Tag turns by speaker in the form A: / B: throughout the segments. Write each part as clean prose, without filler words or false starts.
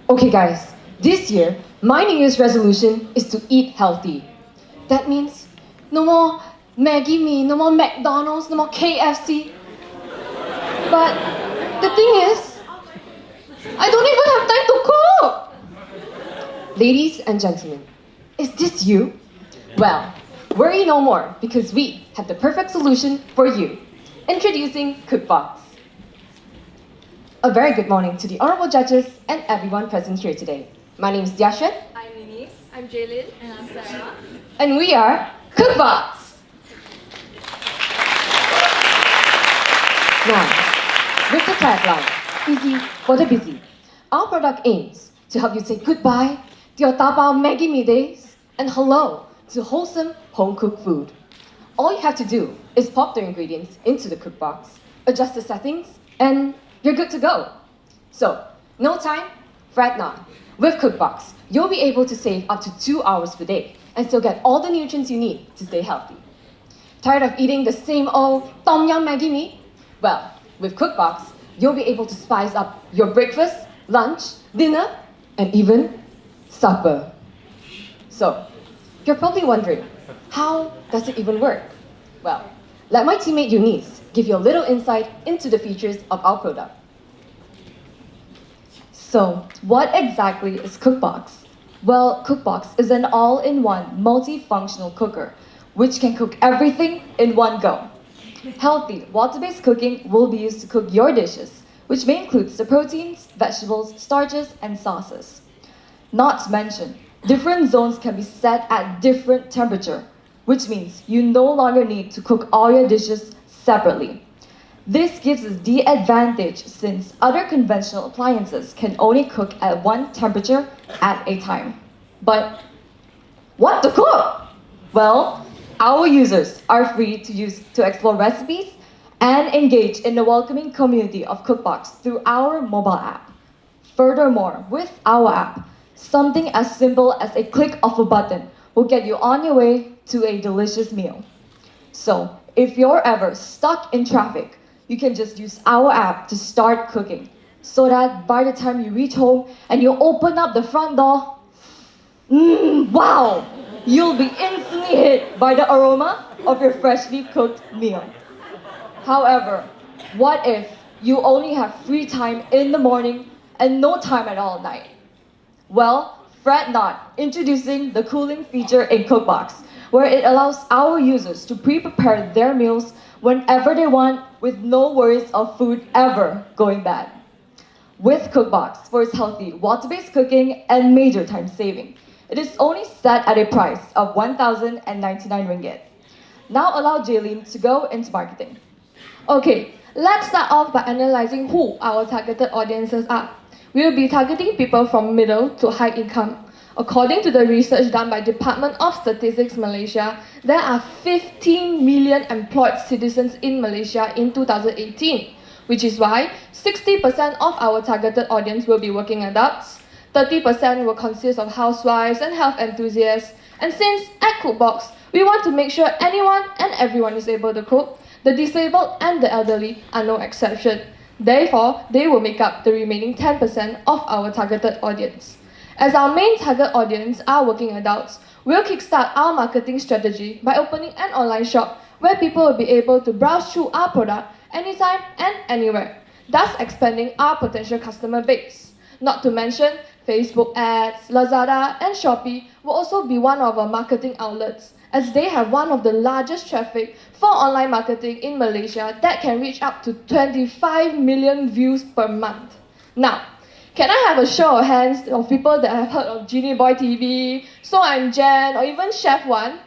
A: Okay guys, this year, my New Year's resolution is to eat healthy. That means no more Maggie Mee, no more McDonald's, no more KFC. But the thing is, I don't even have time to cook! Ladies and gentlemen, is this you? Well, worry no more because we have the perfect solution for you. Introducing CookBox. A very good morning to the honorable judges and everyone present here today. My name is Diashen.
B: I'm Eunice. I'm Jaylin. And I'm Sarah.
A: And we are CookBox. Now, with the tagline, easy for the busy, our product aims to help you say goodbye to your Taobao Maggie Mee days and hello to wholesome home-cooked food. All you have to do is pop the ingredients into the CookBox, adjust the settings, and you're good to go. So, no time, fret not. With CookBox, you'll be able to save up to 2 hours per day and still get all the nutrients you need to stay healthy. Tired of eating the same old Tom Yum Maggie Mee? Well, with CookBox, you'll be able to spice up your breakfast, lunch, dinner, and even supper. So, you're probably wondering, how does it even work? Well, let my teammate Eunice give you a little insight into the features of our product. So, what exactly is CookBox? Well, CookBox is an all-in-one multifunctional cooker, which can cook everything in one go. Healthy, water-based cooking will be used to cook your dishes, which may include the proteins, vegetables, starches, and sauces. Not to mention, different zones can be set at different temperature, which means you no longer need to cook all your dishes separately. This gives us the advantage since other conventional appliances can only cook at one temperature at a time. But what to cook? Well, our users are free to explore recipes and engage in the welcoming community of CookBox through our mobile app. Furthermore, with our app, something as simple as a click of a button will get you on your way to a delicious meal. So, if you're ever stuck in traffic, you can just use our app to start cooking, so that by the time you reach home and you open up the front door, wow! You'll be instantly hit by the aroma of your freshly cooked meal. However, what if you only have free time in the morning and no time at all at night? Well, fret not, introducing the cooling feature in CookBox, where it allows our users to pre-prepare their meals whenever they want with no worries of food ever going bad. With CookBox, for its healthy, water-based cooking and major time saving, it is only set at a price of 1,099 ringgit. Now allow Jaylin to go into marketing.
B: Okay, let's start off by analyzing who our targeted audiences are. We'll be targeting people from middle to high income. According to the research done by Department of Statistics Malaysia, there are 15 million employed citizens in Malaysia in 2018, which is why 60% of our targeted audience will be working adults, 30% will consist of housewives and health enthusiasts, and since at CookBox, we want to make sure anyone and everyone is able to cook, the disabled and the elderly are no exception. Therefore, they will make up the remaining 10% of our targeted audience. As our main target audience are working adults, we'll kickstart our marketing strategy by opening an online shop where people will be able to browse through our product anytime and anywhere, thus expanding our potential customer base. Not to mention, Facebook ads, Lazada, and Shopee will also be one of our marketing outlets, as they have one of the largest traffic for online marketing in Malaysia that can reach up to 25 million views per month. Now, can I have a show of hands of people that have heard of Genie Boy TV, So I'm Jen, or even Chef One?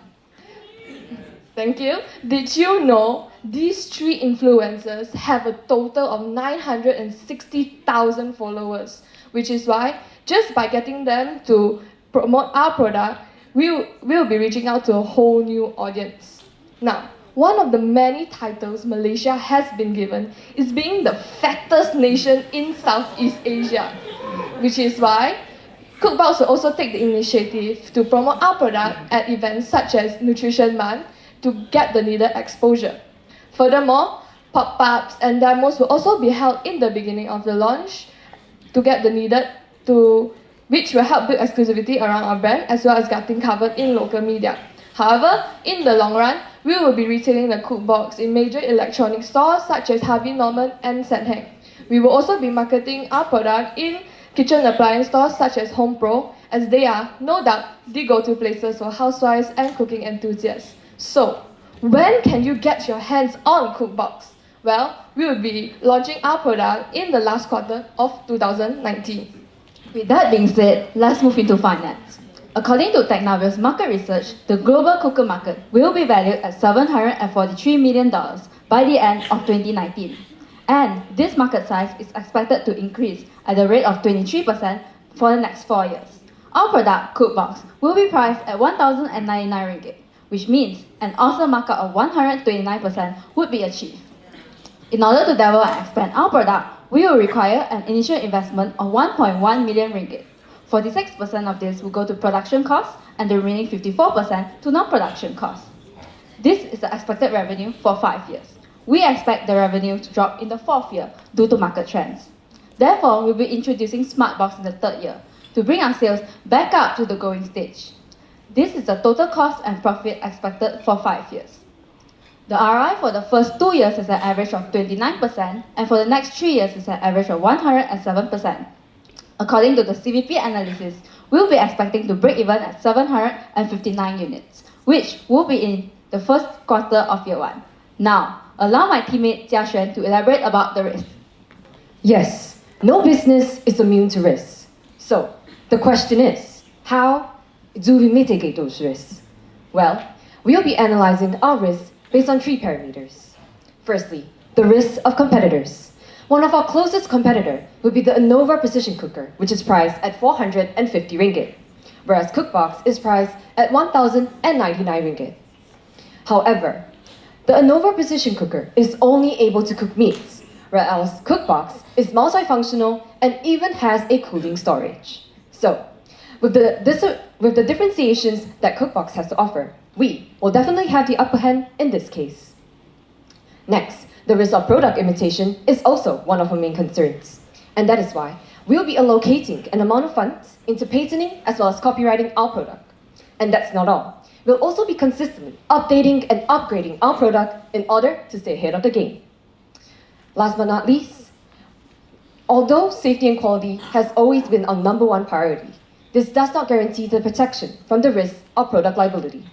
B: Thank you. Did you know these three influencers have a total of 960,000 followers? Which is why, just by getting them to promote our product, we'll be reaching out to a whole new audience. Now, one of the many titles Malaysia has been given is being the fattest nation in Southeast Asia, which is why CookBox will also take the initiative to promote our product at events such as Nutrition Month to get the needed exposure. Furthermore, pop-ups and demos will also be held in the beginning of the launch to get the needed which will help build exclusivity around our brand as well as getting covered in local media. However, in the long run, we will be retailing the CookBox in major electronic stores such as Harvey Norman and Sandhang. We will also be marketing our product in kitchen appliance stores such as Home Pro, as they are, no doubt, the go-to places for housewives and cooking enthusiasts. So, when can you get your hands on CookBox? Well, we will be launching our product in the last quarter of 2019.
A: With that being said, let's move into finance. According to Technavia's market research, the global cooker market will be valued at $743 million by the end of 2019. And this market size is expected to increase at a rate of 23% for the next 4 years. Our product, CookBox, will be priced at 1,099 ringgit, which means an awesome markup of 129% would be achieved. In order to develop and expand our product, we will require an initial investment of 1.1 million ringgit. 46% of this will go to production costs and the remaining 54% to non-production costs. This is the expected revenue for 5 years. We expect the revenue to drop in the 4th year due to market trends. Therefore, we'll be introducing SmartBox in the 3rd year to bring our sales back up to the growing stage. This is the total cost and profit expected for 5 years. The ROI for the first 2 years is an average of 29%, and for the next 3 years is an average of 107%. According to the CVP analysis, we'll be expecting to break even at 759 units, which will be in the first quarter of year 1. Now, allow my teammate Jia Xuan to elaborate about the risk.
C: Yes, no business is immune to risks. So, the question is, how do we mitigate those risks? Well, we'll be analyzing our risks based on 3 parameters. Firstly, the risks of competitors. One of our closest competitor would be the Innova Precision Cooker, which is priced at 450 ringgit, whereas CookBox is priced at 1,099 ringgit. However, the Innova Precision Cooker is only able to cook meats, whereas CookBox is multifunctional and even has a cooling storage. So, with the differentiations that CookBox has to offer, we will definitely have the upper hand in this case. Next, the risk of product imitation is also one of our main concerns. And that is why we'll be allocating an amount of funds into patenting as well as copywriting our product. And that's not all. We'll also be consistently updating and upgrading our product in order to stay ahead of the game. Last but not least, although safety and quality has always been our #1 priority, this does not guarantee the protection from the risk of product liability.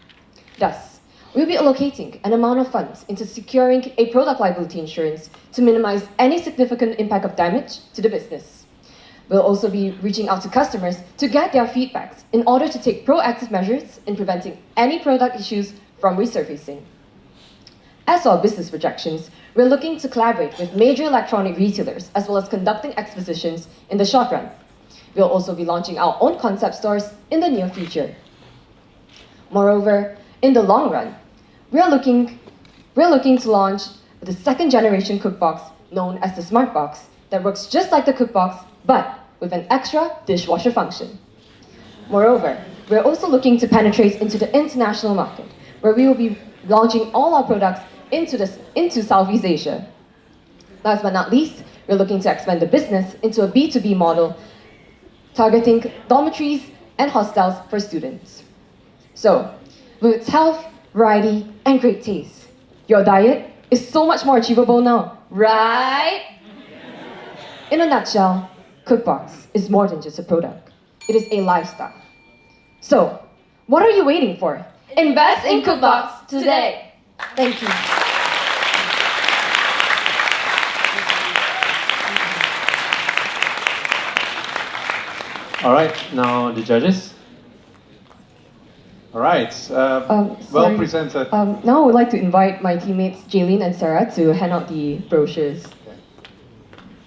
C: Thus, we'll be allocating an amount of funds into securing a product liability insurance to minimize any significant impact of damage to the business. We'll also be reaching out to customers to get their feedbacks in order to take proactive measures in preventing any product issues from resurfacing. As for our business projections, we're looking to collaborate with major electronic retailers as well as conducting expositions in the short run. We'll also be launching our own concept stores in the near future. Moreover, in the long run, we're looking to launch the 2nd generation CookBox known as the SmartBox that works just like the CookBox but with an extra dishwasher function. Moreover, we're also looking to penetrate into the international market where we will be launching all our products into Southeast Asia. Last but not least, we're looking to expand the business into a B2B model targeting dormitories and hostels for students. So, with its health, variety, and great taste, your diet is so much more achievable now, right? In a nutshell, CookBox is more than just a product. It is a lifestyle. So, what are you waiting for?
B: Invest in CookBox today.
C: Thank you.
D: All right, now the judges. All right, well
C: Sorry.
D: presented.
C: Now I would like to invite my teammates Jaylene and Sarah to hand out the brochures.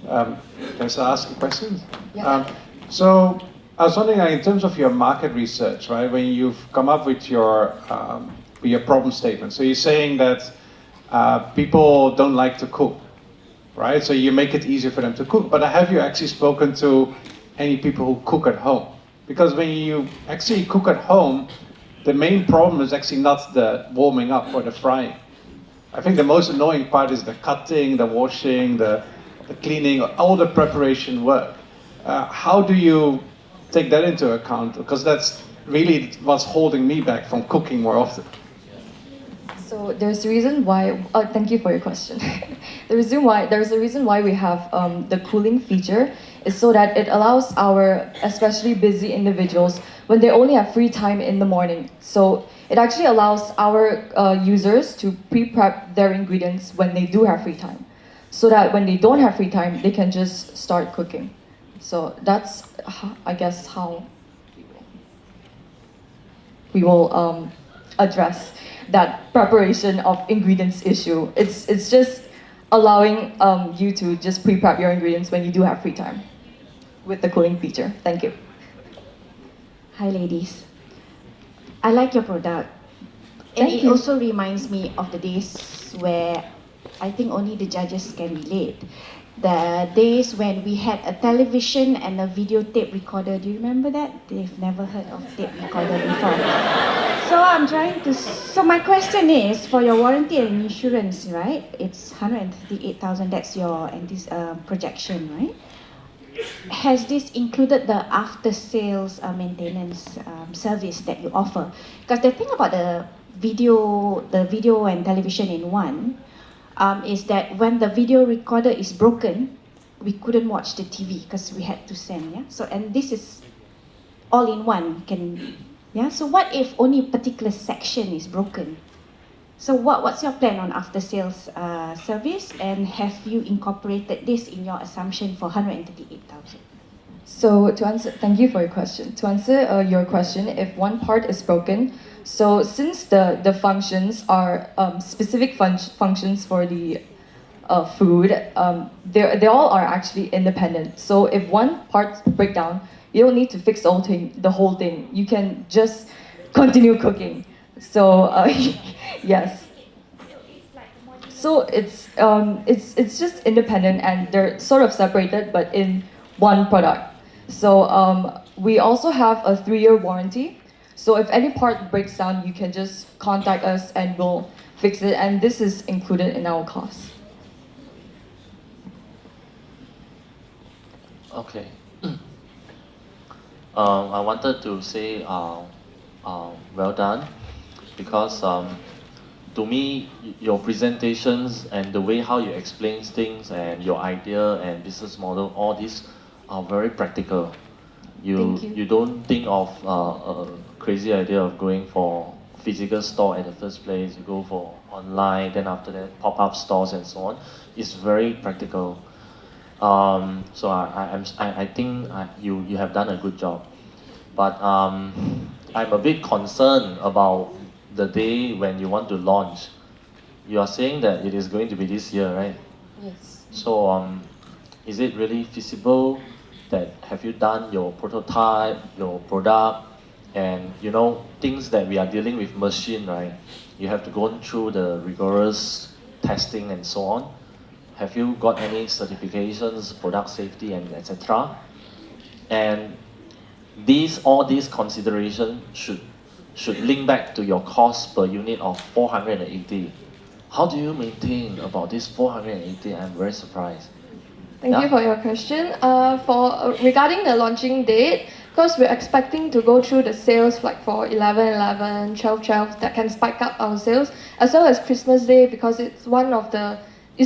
D: Can I ask a question?
C: Yeah.
D: So I was wondering, in terms of your market research, right? When you've come up with your problem statement, so you're saying that people don't like to cook, right? So you make it easier for them to cook. But have you actually spoken to any people who cook at home? Because when you actually cook at home, the main problem is actually not the warming up or the frying. I think the most annoying part is the cutting, the washing, the cleaning, all the preparation work. How do you take that into account? Because that's really what's holding me back from cooking more often.
A: So there's a reason why. Thank you for your question. There's a reason why we have the cooling feature is so that it allows our especially busy individuals when they only have free time in the morning. So it actually allows our users to pre-prep their ingredients when they do have free time, so that when they don't have free time, they can just start cooking. So that's, I guess, how we will address that preparation of ingredients issue. It's just allowing you to just pre-prep your ingredients when you do have free time with the cooling feature. Thank you.
E: Hi ladies. I like your product. And
A: Thank
E: it
A: you.
E: also reminds me of the days where I think only the judges can relate. The days when we had a television and a videotape recorder. Do you remember that? They've never heard of tape recorder before. So my question is, for your warranty and insurance, right? It's 138,000, that's your projection, right? Has this included the after-sales maintenance service that you offer? Because the thing about the video and television in one is that when the video recorder is broken, we couldn't watch the TV because we had to send. Yeah. So and this is all in one. So what if only a particular section is broken? So what's your plan on after-sales service, and have you incorporated this in your assumption for 138,000?
A: So thank you for your question. To answer your question, if one part is broken, so since the functions are specific functions for the food, they all are actually independent. So if one part breaks down, you don't need to fix the whole thing. You can just continue cooking. So yes. So it's just independent, and they're sort of separated, but in one product. So we also have a 3-year warranty. So if any part breaks down, you can just contact us and we'll fix it. And this is included in our cost.
F: Okay. I wanted to say well done, because to me, your presentations and the way how you explain things and your idea and business model, all these are very practical.
A: Thank you.
F: You don't think of a crazy idea of going for physical store at the first place. You go for online, then after that pop-up stores and so on. It's very practical. So I think you have done a good job. But I'm a bit concerned about the day when you want to launch. You are saying that it is going to be this year, right?
A: Yes.
F: So is it really feasible? That have you done your prototype, your product, and things that we are dealing with machine, right? You have to go through the rigorous testing and so on. Have you got any certifications, product safety, and etc.? And all these considerations should link back to your cost per unit of 480. How do you maintain about this 480? I'm very surprised.
B: Thank you for your question. Regarding the launching date, because we're expecting to go through the sales like for 11/11, 12/12, that can spike up our sales, as well as Christmas Day, because it's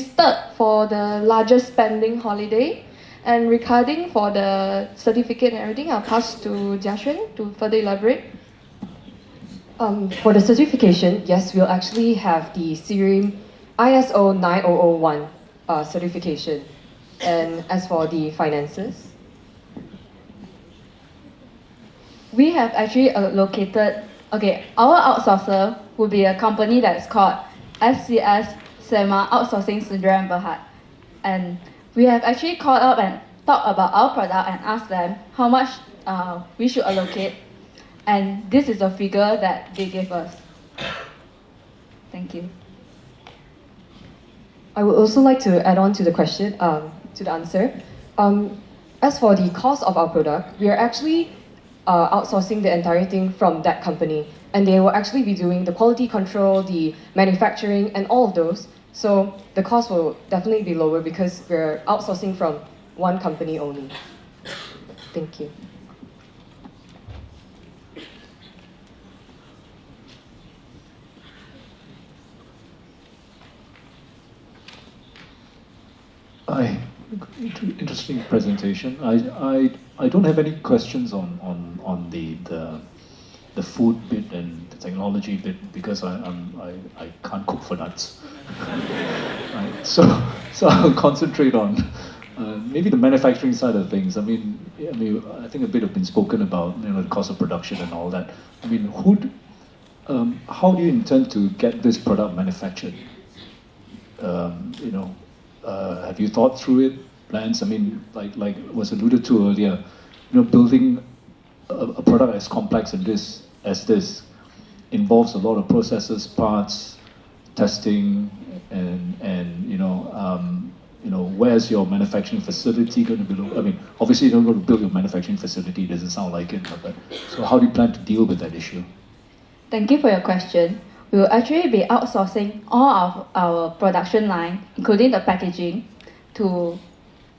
B: third for the largest spending holiday. And regarding for the certificate and everything, I'll pass to Jiaxuan to further elaborate.
C: For the certification, yes, we'll actually have the SIRIM ISO 9001 certification. And as for the finances,
G: we have actually our outsourcer will be a company that's called FCS SEMA Outsourcing Sdn Bhd. And we have actually called up and talked about our product and asked them how much we should allocate. And this is the figure that they gave us. Thank you.
C: I would also like to add on to the question, to the answer. As for the cost of our product, we are actually outsourcing the entire thing from that company, and they will actually be doing the quality control, the manufacturing, and all of those. So the cost will definitely be lower because we're outsourcing from one company only. Thank you.
H: Hi. Interesting presentation. I don't have any questions on the food bit and the technology bit because I can't cook for nuts. Right. So I'll concentrate on maybe the manufacturing side of things. I think a bit have been spoken about, the cost of production and all that. How do you intend to get this product manufactured? Have you thought through it? Plans? Like was alluded to earlier, building a product as complex as this involves a lot of processes, parts, testing, and where's your manufacturing facility going to be? Obviously you don't go to build your manufacturing facility. It doesn't sound like it. But so how do you plan to deal with that issue?
G: Thank you for your question. We will actually be outsourcing all of our production line, including the packaging, to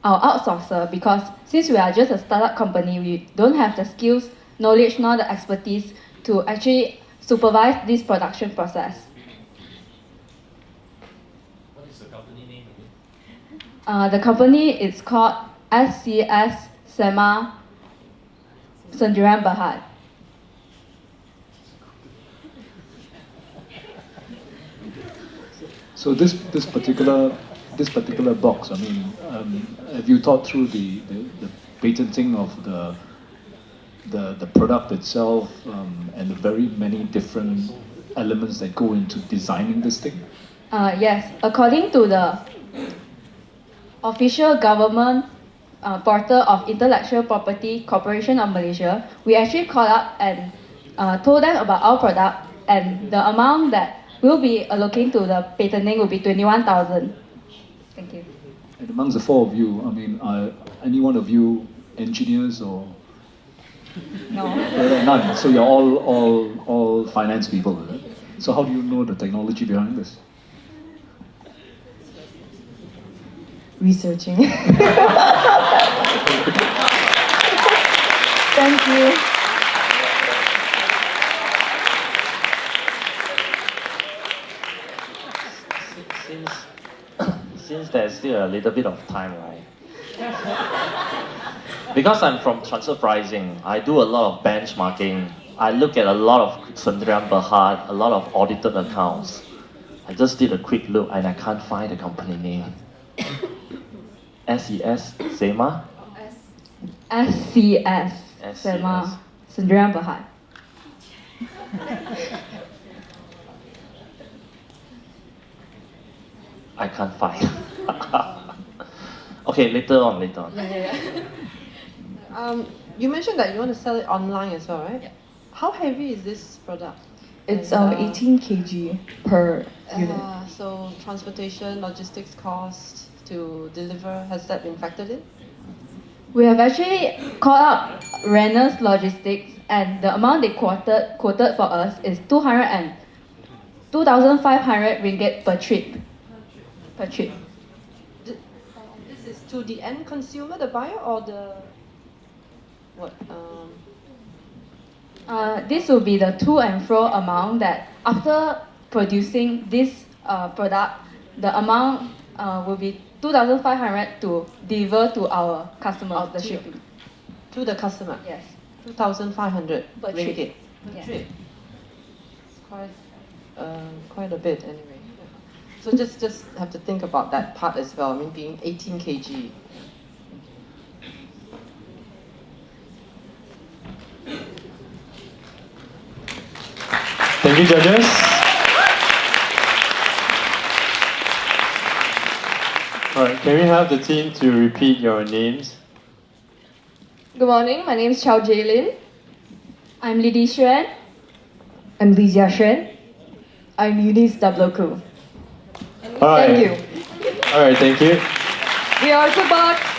G: our outsourcer because since we are just a startup company, we don't have the skills, knowledge, nor the expertise to actually supervise this production process.
F: What is the company name again?
G: The company is called SCS SEMA Sendirian Berhad.
H: So this particular box, have you thought through the patenting of the product itself and the very many different elements that go into designing this thing?
G: Yes, according to the official government portal of Intellectual Property Corporation of Malaysia, we actually called up and told them about our product, and the amount that will be allocating to the patenting will be 21,000. Thank you.
H: And amongst the four of you, are any one of you engineers or?
G: No.
H: None. So you're all finance people, is it? So how do you know the technology behind this?
C: Researching.
G: Thank you.
F: Since there's still a little bit of time, right? Because I'm from transfer pricing, I do a lot of benchmarking. I look at a lot of Sendirian Berhad, a lot of audited accounts. I just did a quick look and I can't find the company name. SES SEMA?
G: SCS SEMA Sendirian Berhad.
F: I can't find. Okay, later on.
I: You mentioned that you want to sell it online as well, right? Yeah. How heavy is this product?
A: It's
I: And,
A: 18 kg per unit.
I: So transportation, logistics cost to deliver, has that been factored in?
G: We have actually called up Renner's Logistics, and the amount they quoted for us is 2,500 ringgit per trip.
I: This is to the end consumer, the buyer, or the what?
G: This will be the to and fro amount that after producing this product, the amount will be 2,500 to deliver to our customers, the shipping.
I: To the customer?
G: Yes.
I: 2,500
G: Per trip.
I: ringgit. Per
G: Yes.
I: trip. Quite a bit anyway. So just have to think about that part as well. Being 18 kg.
J: Thank you, judges. All right, can we have the team to repeat your names?
B: Good morning, my name is Chow Jaylin.
G: I'm Lidhi Xuan.
C: I'm Li Jiaxuan.
A: I'm Eunice Dabloku.
J: All right.
A: Thank you.
J: All right, thank you.
B: We are CookBox.